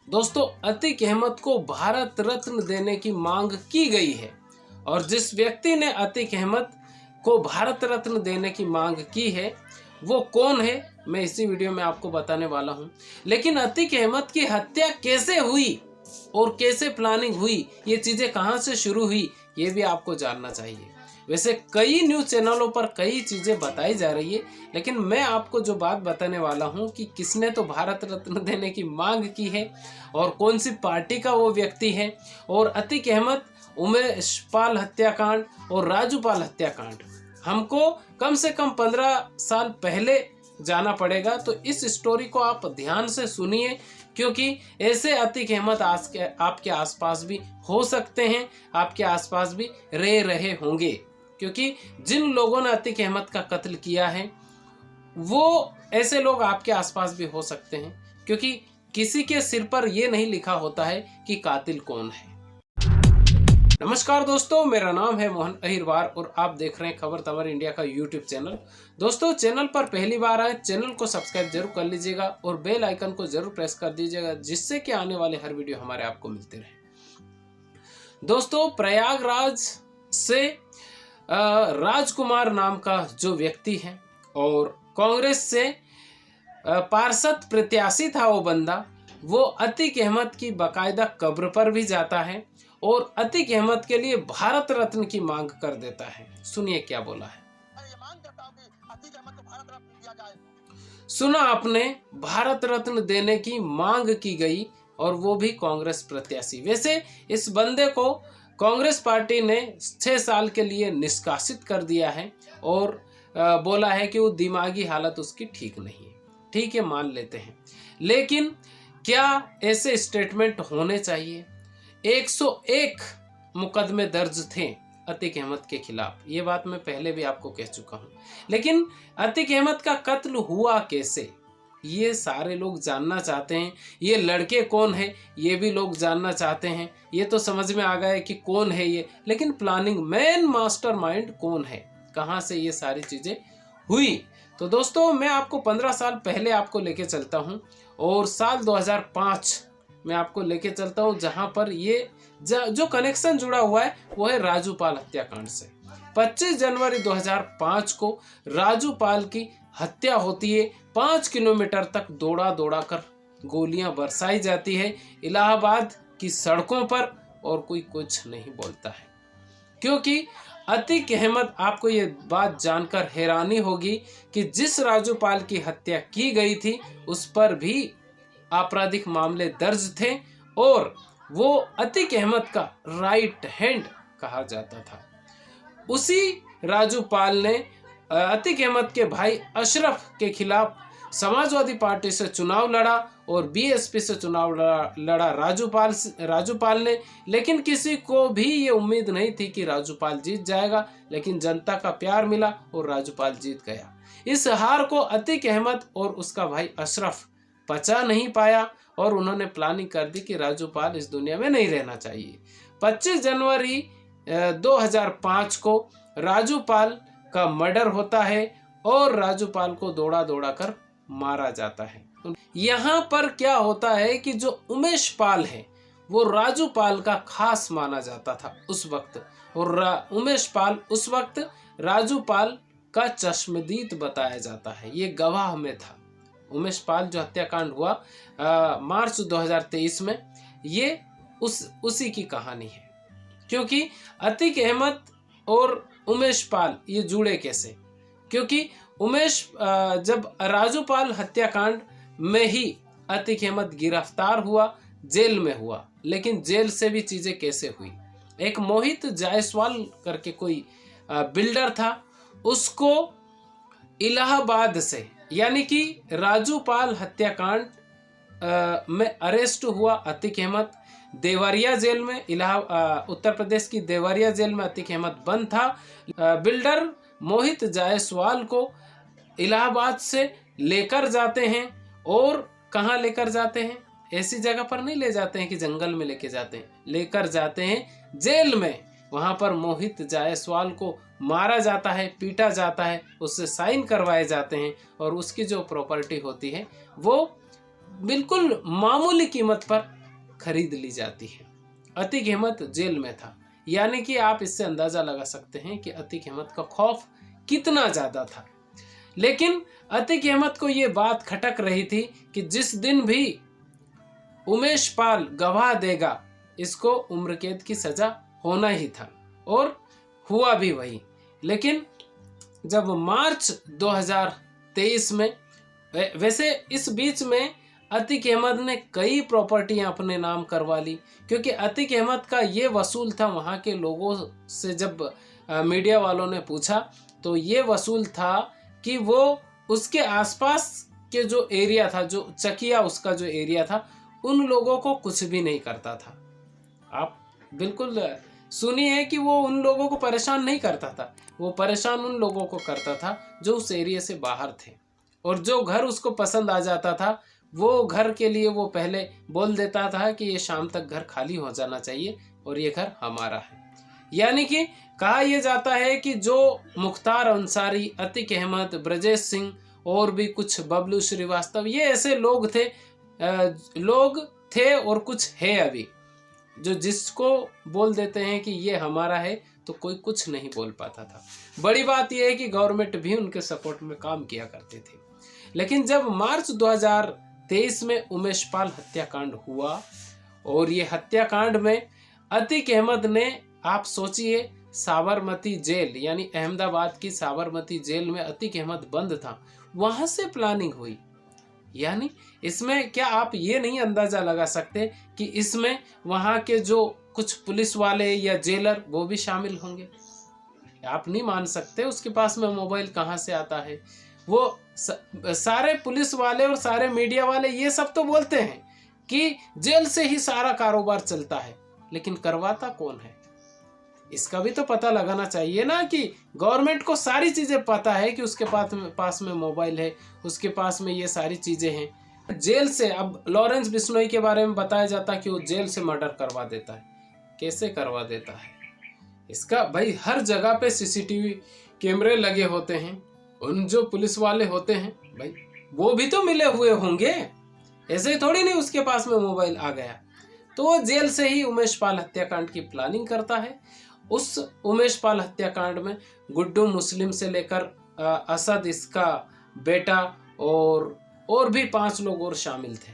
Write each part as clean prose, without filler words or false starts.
दोस्तों, अतीक अहमद को भारत रत्न देने की मांग की गई है और जिस व्यक्ति ने अतीक अहमद को भारत रत्न देने की मांग की है वो कौन है, मैं इसी वीडियो में आपको बताने वाला हूं। लेकिन अतीक अहमद की हत्या कैसे हुई और कैसे प्लानिंग हुई, ये चीज़ें कहां से शुरू हुई, ये भी आपको जानना चाहिए। वैसे कई न्यूज़ चैनलों पर कई चीज़ें बताई जा रही है, लेकिन मैं आपको जो बात बताने वाला हूं कि किसने तो भारत रत्न देने की मांग की है और कौन सी पार्टी का वो व्यक्ति है, और अतीक अहमद, उमेश पाल हत्याकांड और राजू पाल हत्याकांड हमको कम से कम 15 साल पहले जाना पड़ेगा। तो इस स्टोरी को आप ध्यान से सुनिए, क्योंकि ऐसे अतीक अहमद आज के आपके आसपास भी हो सकते हैं, आपके आसपास भी रह रहे होंगे। क्योंकि जिन लोगों ने अतीक अहमद का कत्ल किया है वो ऐसे लोग आपके आसपास भी हो सकते हैं, क्योंकि किसी के सिर पर यह नहीं लिखा होता है कि कातिल कौन है। नमस्कार दोस्तों, मेरा नाम है मोहन अहिरवार और आप देख रहे हैं खबर तमर इंडिया का यूट्यूब चैनल। दोस्तों, चैनल पर पहली बार आए, चैनल को सब्सक्राइब जरूर कर लीजिएगा और बेल आइकन को जरूर प्रेस कर दीजिएगा, जिससे कि आने वाले हर वीडियो हमारे आपको मिलते रहे। दोस्तों, प्रयागराज से राजकुमार नाम का जो व्यक्ति है और कांग्रेस से पार्षद प्रत्याशी था वो बंदा, वो अतीक अहमद की बाकायदा कब्र पर भी जाता है और अतीक अहमद के लिए भारत रत्न की मांग कर देता है। सुनिए क्या बोला है। सुना आपने, भारत रत्न देने की मांग की गई और वो भी कांग्रेस प्रत्याशी। वैसे इस बंदे को कांग्रेस पार्टी ने 6 साल के लिए निष्कासित कर दिया है और बोला है कि वो दिमागी हालत उसकी ठीक नहीं है। ठीक है, मान लेते हैं, लेकिन क्या ऐसे स्टेटमेंट होने चाहिए? 101 मुकदमे दर्ज थे अतीक अहमद के खिलाफ, ये बात मैं पहले भी आपको कह चुका हूं। लेकिन अतीक अहमद का कत्ल हुआ कैसे, ये सारे लोग जानना चाहते हैं। ये लड़के कौन है, ये भी लोग जानना चाहते हैं। ये तो समझ में आ गया है कि कौन है ये, लेकिन प्लानिंग मैन मास्टरमाइंड कौन है, कहां से ये सारी चीजें हुई। तो दोस्तों, मैं आपको 15 साल पहले आपको लेके चलता हूं और साल 2005 में आपको लेके चलता हूं, जहां पर ये जो कनेक्शन जुड़ा हुआ है वो है राजू पाल हत्याकांड से। 25 जनवरी 2005 को राजू पाल की हत्या होती है। 5 किलोमीटर तक दौड़ा दौड़ा कर गोलियां बरसाई जाती है इलाहाबाद की सड़कों पर और कोई कुछ नहीं बोलता है, क्योंकि अतीक अहमद, आपको ये बात जानकर हैरानी होगी कि जिस राजू पाल की हत्या की गई थी उस पर भी आपराधिक मामले दर्ज थे और वो अतीक अहमद का राइट हैंड कहा जाता था। उसी राजू पाल ने अतीक अहमद के भाई अशरफ के खिलाफ समाजवादी पार्टी से चुनाव लड़ा और बीएसपी से चुनाव लड़ा राजू पाल ने। लेकिन किसी को भी ये उम्मीद नहीं थी कि राजू पाल जीत जाएगा, लेकिन जनता का प्यार मिला और राजू पाल जीत गया। इस हार को अतीक अहमद और उसका भाई अशरफ पचा नहीं पाया और उन्होंने प्लानिंग कर दी कि राजू पाल इस दुनिया में नहीं रहना चाहिए। 25 जनवरी 2005 को राजू पाल का मर्डर होता है और राजू पाल को दौड़ा दौड़ा कर मारा जाता है। यहाँ पर क्या होता है कि जो उमेश पाल है वो राजू पाल का खास माना जाता था उस वक्त, और उमेश पाल उस वक्त राजू पाल का चश्मदीद बताया जाता है, ये गवाह में था। उमेश पाल जो हत्याकांड हुआ मार्च 2023 में, ये उसी की कहानी है। क्योंकि अतीक अहमद और उमेश पाल ये जुड़े कैसे? क्योंकि उमेश जब राजू पाल हत्याकांड में ही अतीक अहमद गिरफ्तार हुआ, जेल में हुआ, लेकिन जेल से भी चीजें कैसे हुई? एक मोहित जायसवाल करके कोई बिल्डर था, उसको इलाहाबाद से, यानी कि राजू पाल हत्याकांड में अरेस्ट हुआ अतीक अहमद। देवरिया जेल में, उत्तर प्रदेश की देवरिया जेल में अतीक अहमद बंद था। बिल्डर मोहित जायसवाल को इलाहाबाद से लेकर जाते हैं और कहाँ लेकर जाते हैं? ऐसी जगह पर नहीं ले जाते हैं कि जंगल में लेके जाते हैं, लेकर जाते हैं जेल में। वहाँ पर मोहित जायसवाल को मारा जाता है, पीटा जाता है, उससे साइन करवाए जाते हैं और उसकी जो प्रॉपर्टी होती है वो बिल्कुल मामूली कीमत पर खरीद ली जाती है। अतीक अहमद जेल में था, यानी कि आप इससे अंदाजा लगा सकते हैं कि अतीक अहमद का खौफ कितना ज्यादा था। लेकिन अतीक अहमद को ये बात खटक रही थी कि जिस दिन भी उमेश पाल गवाह देगा, इसको उम्र कैद की सजा होना ही था, और हुआ भी वही। लेकिन जब मार्च 2023 में, वैसे इस बीच में अतीक अहमद ने कई प्रॉपर्टियां अपने नाम करवा ली, क्योंकि अतीक अहमद का ये वसूल था वहाँ के लोगों से। जब मीडिया वालों ने पूछा तो ये वसूल था कि वो उसके आसपास के जो एरिया था, जो चकिया उसका जो एरिया था, उन लोगों को कुछ भी नहीं करता था। आप बिल्कुल सुनिए कि वो उन लोगों को परेशान नहीं करता था, वो परेशान उन लोगों को करता था जो उस एरिया से बाहर थे, और जो घर उसको पसंद आ जाता था वो घर के लिए वो पहले बोल देता था कि ये शाम तक घर खाली हो जाना चाहिए और ये घर हमारा है। यानी कि कहा यह जाता है कि जो मुख्तार अंसारी, अतीक अहमद, ब्रजेश सिंह और भी कुछ बबलू श्रीवास्तव, ये ऐसे लोग थे और कुछ है अभी, जो जिसको बोल देते हैं कि ये हमारा है तो कोई कुछ नहीं बोल पाता था। बड़ी बात यह है कि गवर्नमेंट भी उनके सपोर्ट में काम किया करते थे। लेकिन जब मार्च 2023 में उमेश पाल हत्याकांड हुआ, और ये हत्याकांड में अतीक अहमद ने, आप सोचिए, साबरमती जेल यानी अहमदाबाद की साबरमती जेल में अतीक अहमद बंद था, वहां से प्लानिंग हुई। यानी इसमें क्या आप ये नहीं अंदाजा लगा सकते कि इसमें वहां के जो कुछ पुलिस वाले या जेलर वो भी शामिल होंगे? आप नहीं मान सकते उसके पास में मोबाइल कहाँ से आता है। वो सारे पुलिस वाले और सारे मीडिया वाले ये सब तो बोलते हैं कि जेल से ही सारा कारोबार चलता है, लेकिन करवाता कौन है? इसका भी तो पता लगाना चाहिए ना, कि गवर्नमेंट को सारी चीजें पता है कि उसके पास में मोबाइल है, उसके पास में ये सारी चीजें हैं। जेल से, अब लॉरेंस बिश्नोई के बारे में बताया जाता है कि वो जेल से मर्डर करवा देता है। कैसे करवा देता है? इसका भाई हर जगह पे सीसीटीवी कैमरे लगे होते हैं, उन जो पुलिस वाले होते हैं भाई वो भी तो मिले हुए होंगे, ऐसे ही थोड़ी नहीं उसके पास में मोबाइल आ गया। तो वो जेल से ही उमेश पाल हत्याकांड की प्लानिंग करता है। उस उमेश पाल हत्याकांड में गुड्डू मुस्लिम से लेकर असद, इसका बेटा, और भी 5 लोग और शामिल थे,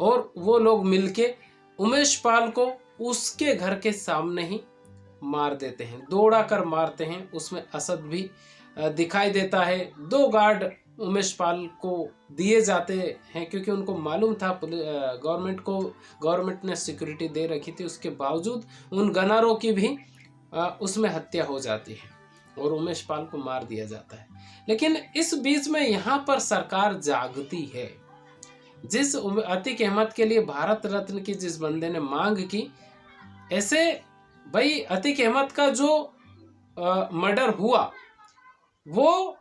और वो लोग मिलके उमेश पाल को उसके घर के सामने ही मार देते हैं, दौड़ा कर मारते हैं। उसमें असद भी दिखाई देता है। 2 गार्ड उमेश पाल को दिए जाते हैं, क्योंकि उनको मालूम था गवर्नमेंट ने सिक्योरिटी दे रखी थी, उसके बावजूद उन गनरों की भी उसमें हत्या हो जाती है और उमेश पाल को मार दिया जाता है। लेकिन इस बीच में यहाँ पर सरकार जागती है। जिस अतीक अहमद के लिए भारत रत्न की जिस बंदे ने मांग की, ऐसे भाई अतीक अहमद का जो मर्डर हुआ, वो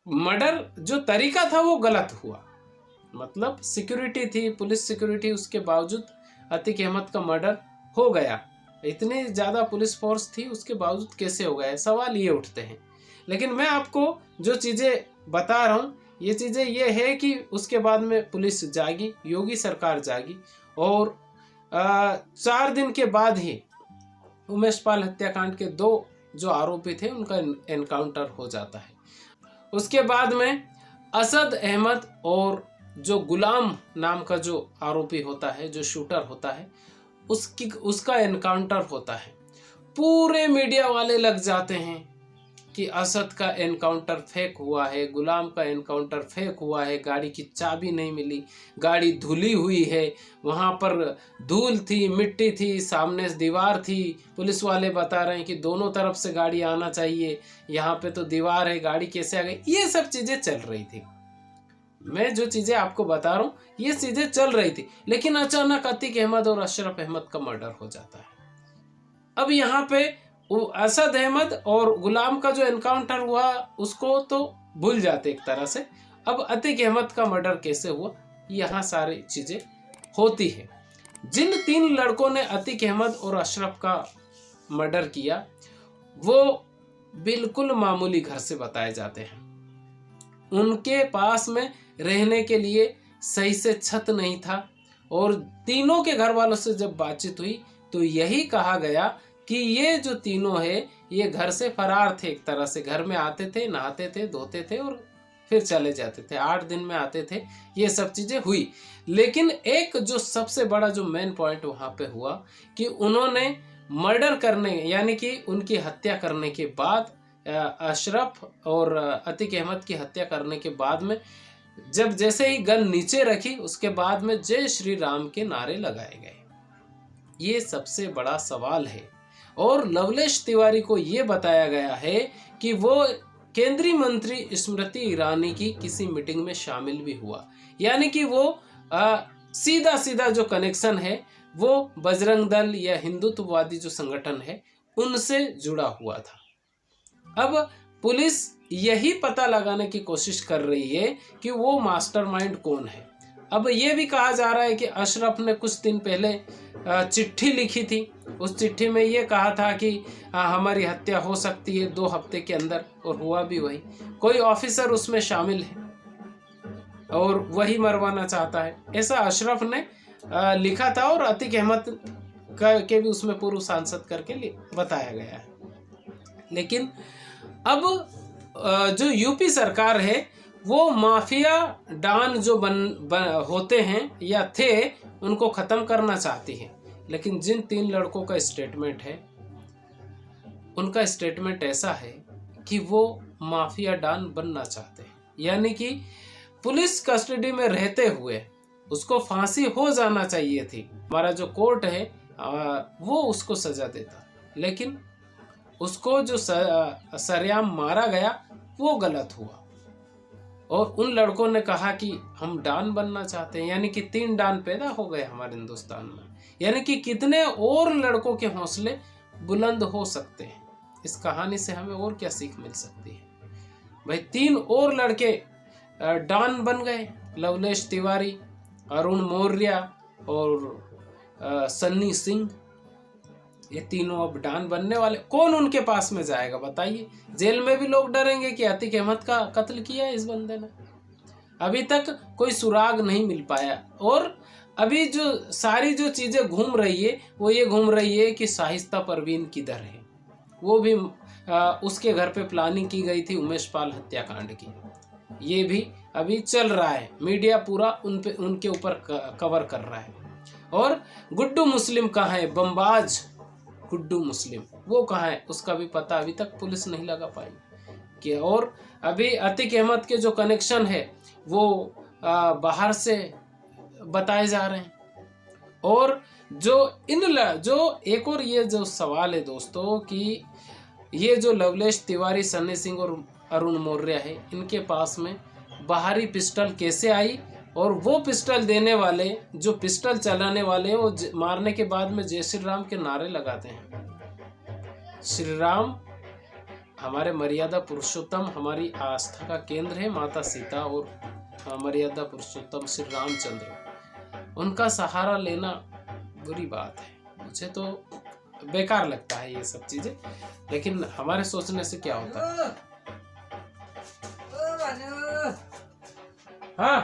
मर्डर जो तरीका था वो गलत हुआ। मतलब सिक्योरिटी थी, पुलिस सिक्योरिटी, उसके बावजूद अतीक अहमद का मर्डर हो गया। इतनी ज़्यादा पुलिस फोर्स थी, उसके बावजूद कैसे हो गया, सवाल ये उठते हैं। लेकिन मैं आपको जो चीज़ें बता रहा हूँ, ये चीज़ें ये है कि उसके बाद में पुलिस जागी, योगी सरकार जागी, और 4 दिन के बाद ही उमेश पाल हत्याकांड के 2 जो आरोपी थे उनका एनकाउंटर हो जाता है। उसके बाद में असद अहमद और जो गुलाम नाम का जो आरोपी होता है, जो शूटर होता है, उसका एनकाउंटर होता है। पूरे मीडिया वाले लग जाते हैं कि असद का एनकाउंटर फेक हुआ है, गुलाम का एनकाउंटर फेक हुआ है, गाड़ी की चाबी नहीं मिली, गाड़ी धुली हुई है, वहाँ पर धूल थी, मिट्टी थी, सामने दीवार थी, पुलिस वाले बता रहे हैं कि दोनों तरफ से गाड़ी आना चाहिए, यहाँ पे तो दीवार है, गाड़ी कैसे आ गई। ये सब चीज़ें चल रही थी। मैं जो चीज़ें आपको बता रहा हूँ ये चीज़ें चल रही थी, लेकिन अचानक अतीक अहमद और अशरफ अहमद का मर्डर हो जाता है। अब यहाँ पे असद अहमद और गुलाम का जो एनकाउंटर हुआ उसको तो भूल जाते एक तरह से। अब अतीक अहमद का मर्डर कैसे हुआ, यहाँ सारी चीज़ें होती है। जिन 3 लड़कों ने अतीक अहमद और अशरफ का मर्डर किया वो बिल्कुल मामूली घर से बताए जाते हैं। उनके पास में रहने के लिए सही से छत नहीं था, और तीनों के घर वालों से जब बातचीत हुई तो यही कहा गया कि ये जो तीनों है ये घर से फरार थे। एक तरह से घर में आते थे, नहाते थे, धोते थे और फिर चले जाते थे। 8 दिन में आते थे। ये सब चीजें हुई, लेकिन एक जो सबसे बड़ा जो मेन पॉइंट वहां पे हुआ कि उन्होंने मर्डर करने यानी कि उनकी हत्या करने के बाद, अशरफ और अतीक अहमद की हत्या करने के बाद में जब जैसे ही गन नीचे रखी उसके बाद में जय श्री राम के नारे लगाए गए। ये सबसे बड़ा सवाल है। और लवलेश तिवारी को ये बताया गया है कि वो केंद्रीय मंत्री स्मृति ईरानी की किसी मीटिंग में शामिल भी हुआ, यानी कि वो सीधा सीधा जो कनेक्शन है वो बजरंग दल या हिंदुत्ववादी जो संगठन है उनसे जुड़ा हुआ था। अब पुलिस यही पता लगाने की कोशिश कर रही है कि वो मास्टरमाइंड कौन है। अब ये भी कहा जा रहा है कि अशरफ ने कुछ दिन पहले चिट्ठी लिखी थी। उस चिट्ठी में ये कहा था कि हमारी हत्या हो सकती है 2 हफ्ते के अंदर, और हुआ भी वही। कोई ऑफिसर उसमें शामिल है और वही मरवाना चाहता है, ऐसा अशरफ ने लिखा था। और अतीक अहमद के भी उसमें पूर्व सांसद करके बताया गया है। लेकिन अब जो यूपी सरकार है वो माफिया डॉन जो होते हैं या थे उनको ख़त्म करना चाहती है। लेकिन जिन 3 लड़कों का स्टेटमेंट है उनका स्टेटमेंट ऐसा है कि वो माफिया डॉन बनना चाहते हैं, यानी कि पुलिस कस्टडी में रहते हुए उसको फांसी हो जाना चाहिए थी। हमारा जो कोर्ट है वो उसको सजा देता, लेकिन उसको जो सरेआम मारा गया वो गलत हुआ। और उन लड़कों ने कहा कि हम डॉन बनना चाहते हैं, यानी कि 3 डॉन पैदा हो गए हमारे हिंदुस्तान में। यानी कि कितने और लड़कों के हौसले बुलंद हो सकते हैं। इस कहानी से हमें और क्या सीख मिल सकती है भाई। 3 और लड़के डॉन बन गए, लवलेश तिवारी, अरुण मौर्य और सन्नी सिंह। ये तीनों अब डॉन बनने वाले। कौन उनके पास में जाएगा बताइए। जेल में भी लोग डरेंगे कि अतीक अहमद का कत्ल किया है इस बंदे ने। अभी तक कोई सुराग नहीं मिल पाया। और अभी जो सारी जो चीजें घूम रही है वो ये घूम रही है कि शाहिस्ता परवीन किधर है। वो भी उसके घर पे प्लानिंग की गई थी उमेश पाल हत्याकांड की। ये भी अभी चल रहा है, मीडिया पूरा उनके ऊपर कवर कर रहा है। और गुड्डू मुस्लिम कहाँ है, बमबाज गुड्डू मुस्लिम, वो कहाँ है उसका भी पता अभी तक पुलिस नहीं लगा पाई कि। और अभी अतीक अहमद के जो कनेक्शन है वो बाहर से बताए जा रहे हैं। और जो एक और ये जो सवाल है दोस्तों कि ये जो लवलेश तिवारी, सन्नी सिंह और अरुण मौर्य है, इनके पास में बाहरी पिस्टल कैसे आई। और वो पिस्टल देने वाले, जो पिस्टल चलाने वाले, वो मारने के बाद में जय श्री राम के नारे लगाते हैं। श्री राम हमारे मर्यादा पुरुषोत्तम, हमारी आस्था का केंद्र है माता सीता और मर्यादा पुरुषोत्तम श्री रामचंद्र। उनका सहारा लेना बुरी बात है। मुझे तो बेकार लगता है ये सब चीजें, लेकिन हमारे सोचने से क्या होता है। हाँ,